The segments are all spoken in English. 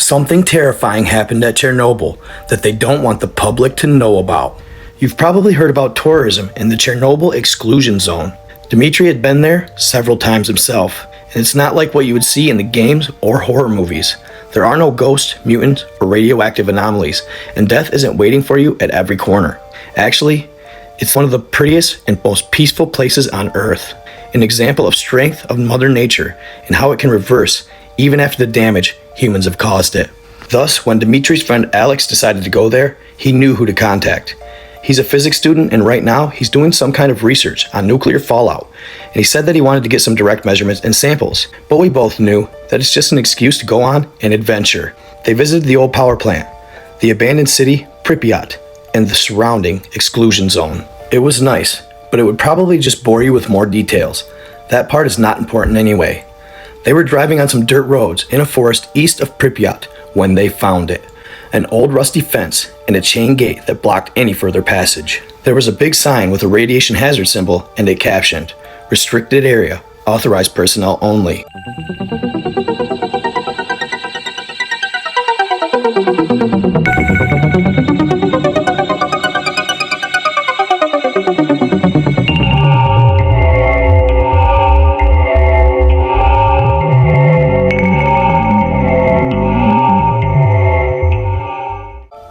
Something terrifying happened at Chernobyl that they don't want the public to know about. You've probably heard about tourism in the Chernobyl exclusion zone. Demitri had been there several times himself, and it's not like what you would see in the games or horror movies. There are no ghosts, mutants, or radioactive anomalies, and death isn't waiting for you at every corner. Actually, it's one of the prettiest and most peaceful places on Earth. An example of strength of Mother Nature and how it can reverse even after the damage humans have caused it. Thus, when Dimitri's friend Alex decided to go there, he knew who to contact. He's a physics student, and right now he's doing some kind of research on nuclear fallout, and he said that he wanted to get some direct measurements and samples, but we both knew that it's just an excuse to go on an adventure. They visited the old power plant, the abandoned city Pripyat, and the surrounding exclusion zone. It was nice, but it would probably just bore you with more details. That part is not important anyway. They were driving on some dirt roads in a forest east of Pripyat when they found it. An old rusty fence and a chain gate that blocked any further passage. There was a big sign with a radiation hazard symbol and it captioned, "Restricted area, authorized personnel only."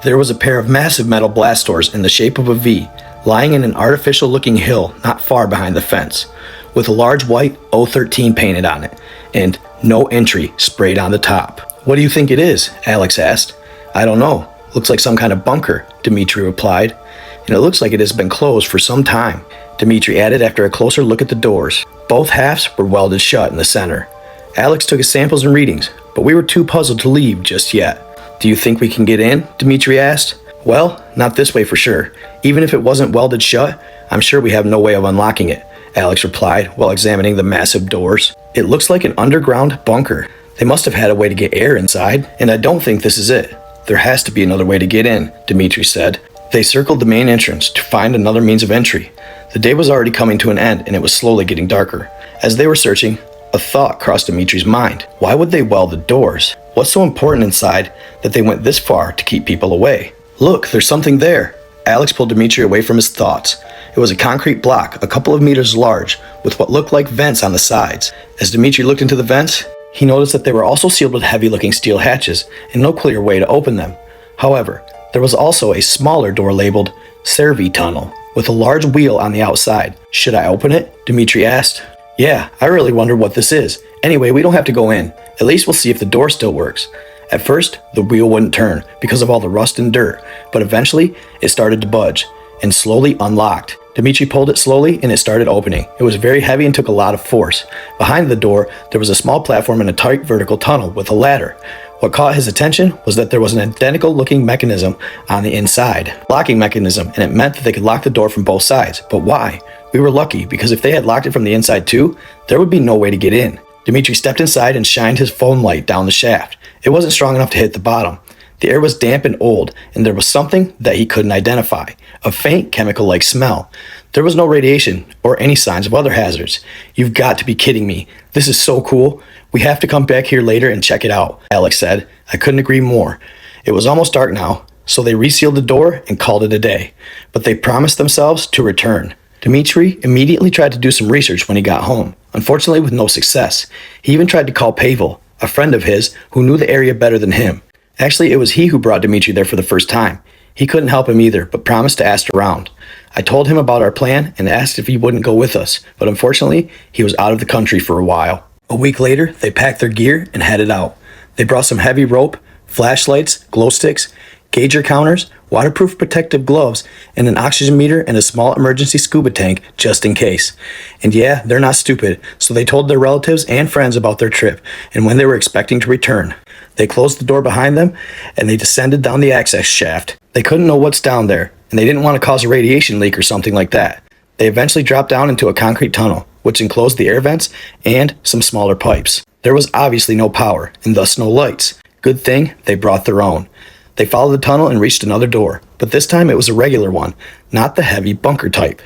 There was a pair of massive metal blast doors in the shape of a V, lying in an artificial-looking hill not far behind the fence, with a large white O13 painted on it, and "No entry" sprayed on the top. "What do you think it is?" Alex asked. "I don't know. Looks like some kind of bunker," Demitri replied. "And it looks like it has been closed for some time," Demitri added after a closer look at the doors. Both halves were welded shut in the center. Alex took his samples and readings, but we were too puzzled to leave just yet. "Do you think we can get in?" Demitri asked. "Well, not this way for sure. Even if it wasn't welded shut, I'm sure we have no way of unlocking it," Alex replied while examining the massive doors. "It looks like an underground bunker. They must have had a way to get air inside, and I don't think this is it. There has to be another way to get in," Demitri said. They circled the main entrance to find another means of entry. The day was already coming to an end, and it was slowly getting darker. As they were searching, a thought crossed Dimitri's mind. Why would they weld the doors? What's so important inside that they went this far to keep people away? "Look, there's something there." Alex pulled Demitri away from his thoughts. It was a concrete block a couple of meters large with what looked like vents on the sides. As Demitri looked into the vents, he noticed that they were also sealed with heavy-looking steel hatches and no clear way to open them. However, there was also a smaller door labeled Servi Tunnel with a large wheel on the outside. "Should I open it?" Demitri asked. "Yeah, I really wonder what this is. Anyway, we don't have to go in. At least we'll see if the door still works." At first, the wheel wouldn't turn because of all the rust and dirt, but eventually it started to budge and slowly unlocked. Demitri pulled it slowly and it started opening. It was very heavy and took a lot of force. Behind the door, there was a small platform and a tight vertical tunnel with a ladder. What caught his attention was that there was an identical looking mechanism on the inside. Locking mechanism, and it meant that they could lock the door from both sides. But why? We were lucky because if they had locked it from the inside too, there would be no way to get in. Demitri stepped inside and shined his phone light down the shaft. It wasn't strong enough to hit the bottom. The air was damp and old, and there was something that he couldn't identify, a faint chemical-like smell. There was no radiation or any signs of other hazards. "You've got to be kidding me. This is so cool. We have to come back here later and check it out," Alex said. I couldn't agree more. It was almost dark now, so they resealed the door and called it a day, but they promised themselves to return. Demitri immediately tried to do some research when he got home, unfortunately with no success. He even tried to call Pavel, a friend of his who knew the area better than him. Actually, it was he who brought Demitri there for the first time. He couldn't help him either, but promised to ask around. I told him about our plan and asked if he wouldn't go with us, but unfortunately, he was out of the country for a while. A week later, they packed their gear and headed out. They brought some heavy rope, flashlights, glow sticks, gauger counters, waterproof protective gloves, and an oxygen meter and a small emergency scuba tank just in case. And yeah, they're not stupid, so they told their relatives and friends about their trip and when they were expecting to return. They closed the door behind them and they descended down the access shaft. They couldn't know what's down there, and they didn't want to cause a radiation leak or something like that. They eventually dropped down into a concrete tunnel, which enclosed the air vents and some smaller pipes. There was obviously no power, and thus no lights. Good thing they brought their own. They followed the tunnel and reached another door, but this time it was a regular one, not the heavy bunker type.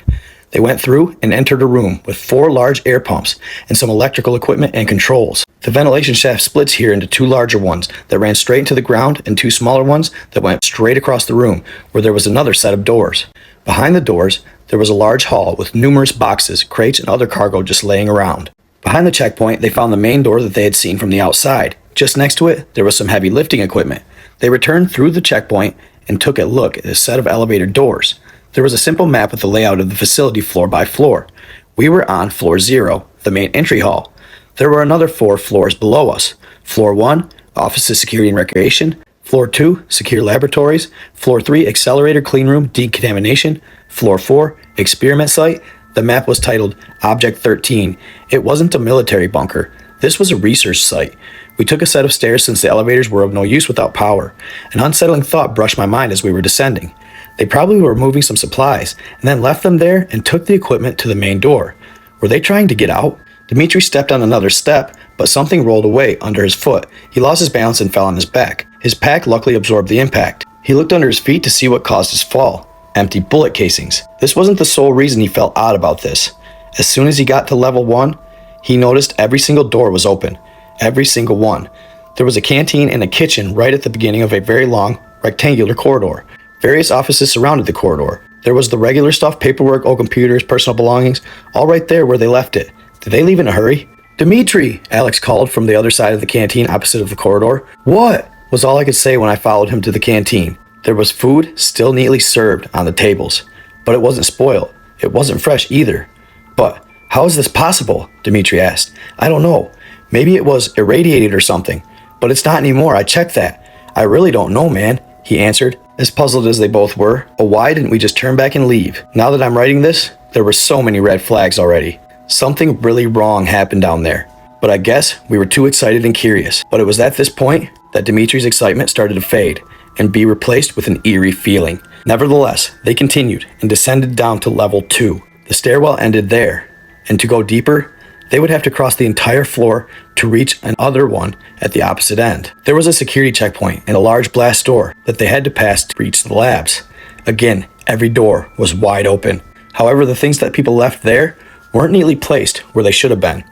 They went through and entered a room with 4 large air pumps and some electrical equipment and controls. The ventilation shaft splits here into two larger ones that ran straight into the ground and two smaller ones that went straight across the room where there was another set of doors. Behind the doors, there was a large hall with numerous boxes, crates, and other cargo just laying around. Behind the checkpoint, they found the main door that they had seen from the outside. Just next to it, there was some heavy lifting equipment. They returned through the checkpoint and took a look at a set of elevator doors. There was a simple map with the layout of the facility floor by floor. We were on floor 0, the main entry hall. There were another 4 floors below us. Floor 1, offices, security, and recreation. Floor 2, secure laboratories. Floor 3, accelerator, clean room, decontamination. Floor 4, experiment site. The map was titled Object 13. It wasn't a military bunker. This was a research site. We took a set of stairs since the elevators were of no use without power. An unsettling thought brushed my mind as we were descending. They probably were moving some supplies and then left them there and took the equipment to the main door. Were they trying to get out? Demitri stepped on another step, but something rolled away under his foot. He lost his balance and fell on his back. His pack luckily absorbed the impact. He looked under his feet to see what caused his fall. Empty bullet casings. This wasn't the sole reason he felt odd about this. As soon as he got to level 1, he noticed every single door was open. Every single one. There was a canteen and a kitchen right at the beginning of a very long, rectangular corridor. Various offices surrounded the corridor. There was the regular stuff, paperwork, old computers, personal belongings, all right there where they left it. Did they leave in a hurry? "Demitri!" Alex called from the other side of the canteen opposite of the corridor. "What?" was all I could say when I followed him to the canteen. There was food still neatly served on the tables, but it wasn't spoiled. It wasn't fresh either. "But how is this possible?" Demitri asked. "I don't know. Maybe it was irradiated or something, but it's not anymore. I checked that. I really don't know, man," he answered, as puzzled as they both were. "Oh, why didn't we just turn back and leave?" Now that I'm writing this, there were so many red flags already. Something really wrong happened down there. But I guess we were too excited and curious. But it was at this point that Dimitri's excitement started to fade and be replaced with an eerie feeling. Nevertheless, they continued and descended down to level 2. The stairwell ended there, and to go deeper, they would have to cross the entire floor to reach another one at the opposite end. There was a security checkpoint and a large blast door that they had to pass to reach the labs. Again, every door was wide open. However, the things that people left there weren't neatly placed where they should have been.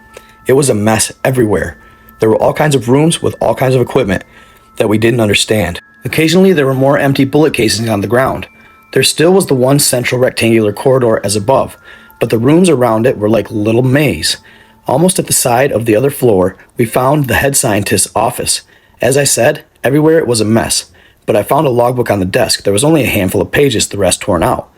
It was a mess everywhere. There were all kinds of rooms with all kinds of equipment that we didn't understand. Occasionally, there were more empty bullet casings on the ground. There still was the one central rectangular corridor as above, but the rooms around it were like a little maze. Almost at the side of the other floor, we found the head scientist's office. As I said, everywhere it was a mess, but I found a logbook on the desk. There was only a handful of pages, the rest torn out.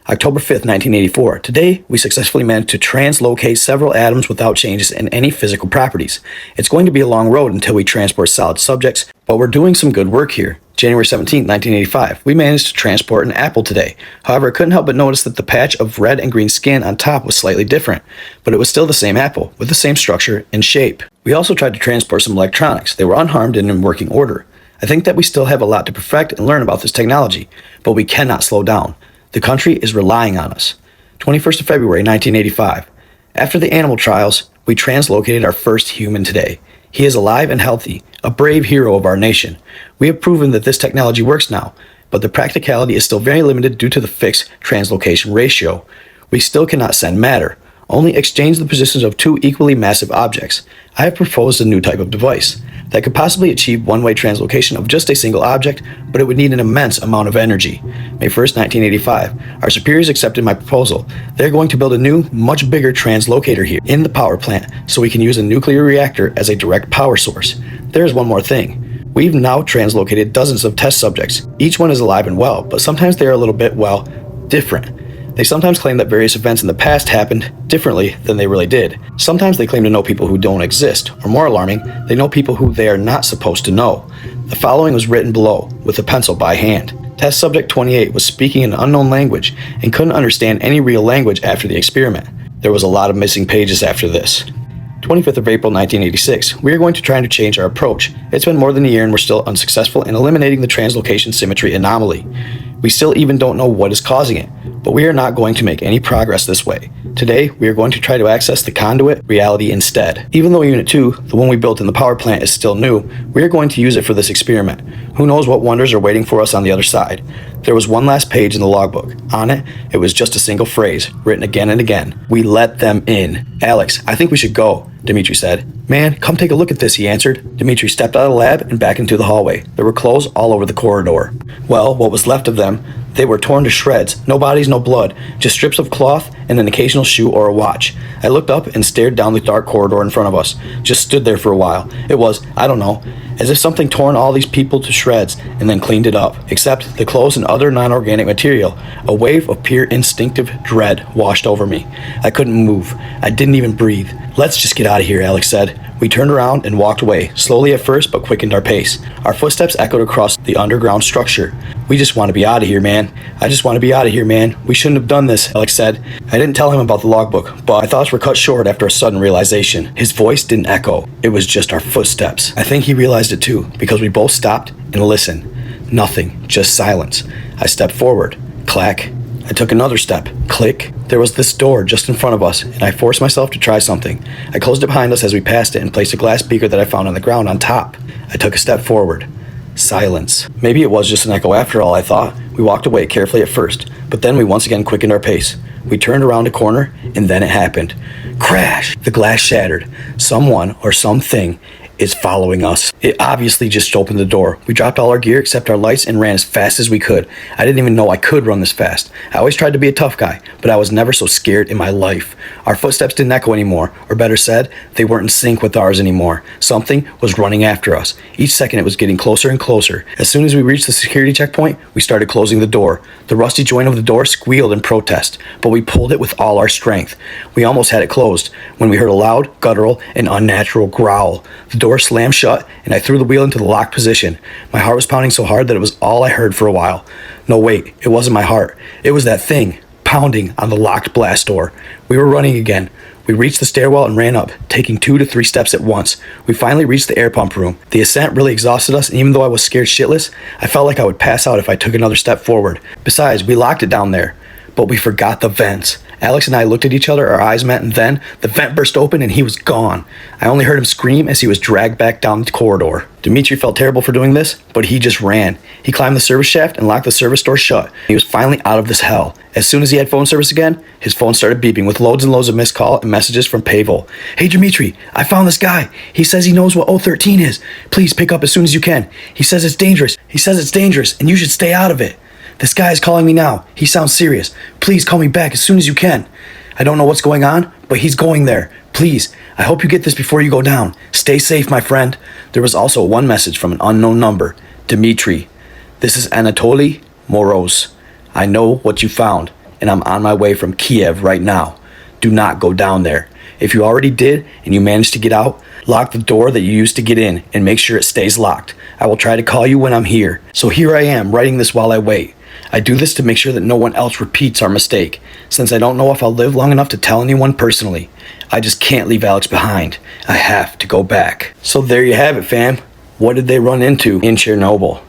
October 5th, 1984. Today, we successfully managed to translocate several atoms without changes in any physical properties. It's going to be a long road until we transport solid subjects, but we're doing some good work here. January 17th, 1985. We managed to transport an apple today. However, I couldn't help but notice that the patch of red and green skin on top was slightly different, but it was still the same apple, with the same structure and shape. We also tried to transport some electronics. They were unharmed and in working order. I think that we still have a lot to perfect and learn about this technology, but we cannot slow down. The country is relying on us. 21st of February, 1985. After the animal trials, we translocated our first human today. He is alive and healthy, a brave hero of our nation. We have proven that this technology works now, but the practicality is still very limited due to the fixed translocation ratio. We still cannot send matter, only exchange the positions of two equally massive objects. I have proposed a new type of device that could possibly achieve one-way translocation of just a single object, but it would need an immense amount of energy. May 1st, 1985. Our superiors accepted my proposal. They're going to build a new, much bigger translocator here in the power plant so we can use a nuclear reactor as a direct power source. There is one more thing. We've now translocated dozens of test subjects. Each one is alive and well, but sometimes they are a little bit, well, different. They sometimes claim that various events in the past happened differently than they really did. Sometimes they claim to know people who don't exist, or more alarming, they know people who they are not supposed to know. The following was written below, with a pencil by hand. Test subject 28 was speaking an unknown language and couldn't understand any real language after the experiment. There was a lot of missing pages after this. 25th of April, 1986. We are going to try to change our approach. It's been more than a year and we're still unsuccessful in eliminating the translocation symmetry anomaly. We still even don't know what is causing it, but we are not going to make any progress this way. Today, we are going to try to access the conduit reality instead. Even though Unit 2, the one we built in the power plant, is still new, we are going to use it for this experiment. Who knows what wonders are waiting for us on the other side. There was one last page in the logbook. On it, it was just a single phrase, written again and again. We let them in. Alex, I think we should go. Demitri said. Man, come take a look at this, he answered. Demitri stepped out of the lab and back into the hallway. There were clothes all over the corridor. Well, what was left of them, they were torn to shreds. No bodies, no blood, just strips of cloth and an occasional shoe or a watch. I looked up and stared down the dark corridor in front of us. Just stood there for a while. It was, I don't know, as if something torn all these people to shreds and then cleaned it up. Except the clothes and other non-organic material. A wave of pure instinctive dread washed over me. I couldn't move. I didn't even breathe. Let's just get out of here, Alex said. We turned around and walked away, slowly at first, but quickened our pace. Our footsteps echoed across the underground structure. We just want to be out of here, man. I just want to be out of here, man. We shouldn't have done this, Alex said. I didn't tell him about the logbook, but my thoughts were cut short after a sudden realization. His voice didn't echo. It was just our footsteps. I think he realized it too, because we both stopped and listened. Nothing, just silence. I stepped forward. Clack. I took another step. Click. There was this door just in front of us, and I forced myself to try something. I closed it behind us as we passed it and placed a glass beaker that I found on the ground on top. I took a step forward. Silence. Maybe it was just an echo after all, I thought. We walked away carefully at first, but then we once again quickened our pace. We turned around a corner, and then it happened. Crash! The glass shattered. Someone or something is following us. It obviously just opened the door. We dropped all our gear except our lights and ran as fast as we could. I didn't even know I could run this fast. I always tried to be a tough guy, but I was never so scared in my life. Our footsteps didn't echo anymore, or better said, they weren't in sync with ours anymore. Something was running after us. Each second it was getting closer and closer. As soon as we reached the security checkpoint, we started closing the door. The rusty joint of the door squealed in protest, but we pulled it with all our strength. We almost had it closed when we heard a loud, guttural, and unnatural growl. The door slammed shut, and I threw the wheel into the locked position. My heart was pounding so hard that it was all I heard for a while. No, wait, it wasn't my heart. It was that thing, pounding on the locked blast door. We were running again. We reached the stairwell and ran up, taking 2 to 3 steps at once. We finally reached the air pump room. The ascent really exhausted us, and even though I was scared shitless, I felt like I would pass out if I took another step forward. Besides, we locked it down there. But we forgot the vents. Alex and I looked at each other, our eyes met, and then the vent burst open and he was gone. I only heard him scream as he was dragged back down the corridor. Demitri felt terrible for doing this, but he just ran. He climbed the service shaft and locked the service door shut. He was finally out of this hell. As soon as he had phone service again, his phone started beeping with loads and loads of missed call and messages from Pavel. Hey Demitri, I found this guy. He says he knows what 013 is. Please pick up as soon as you can. He says it's dangerous. And you should stay out of it. This guy is calling me now. He sounds serious. Please call me back as soon as you can. I don't know what's going on, but he's going there. Please, I hope you get this before you go down. Stay safe, my friend. There was also one message from an unknown number. Demitri, this is Anatoly Moroz. I know what you found, and I'm on my way from Kiev right now. Do not go down there. If you already did and you managed to get out, lock the door that you used to get in and make sure it stays locked. I will try to call you when I'm here. So here I am, writing this while I wait. I do this to make sure that no one else repeats our mistake, since I don't know if I'll live long enough to tell anyone personally. I just can't leave Alex behind. I have to go back. So there you have it, fam. What did they run into in Chernobyl?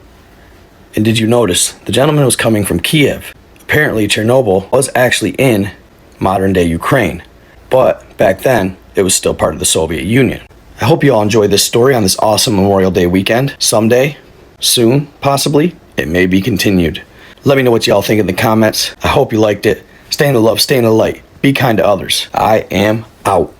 And did you notice, the gentleman was coming from Kiev. Apparently Chernobyl was actually in modern-day Ukraine, but back then, it was still part of the Soviet Union. I hope you all enjoyed this story on this awesome Memorial Day weekend. Someday, soon, possibly, it may be continued. Let me know what y'all think in the comments. I hope you liked it. Stay in the love, stay in the light. Be kind to others. I am out.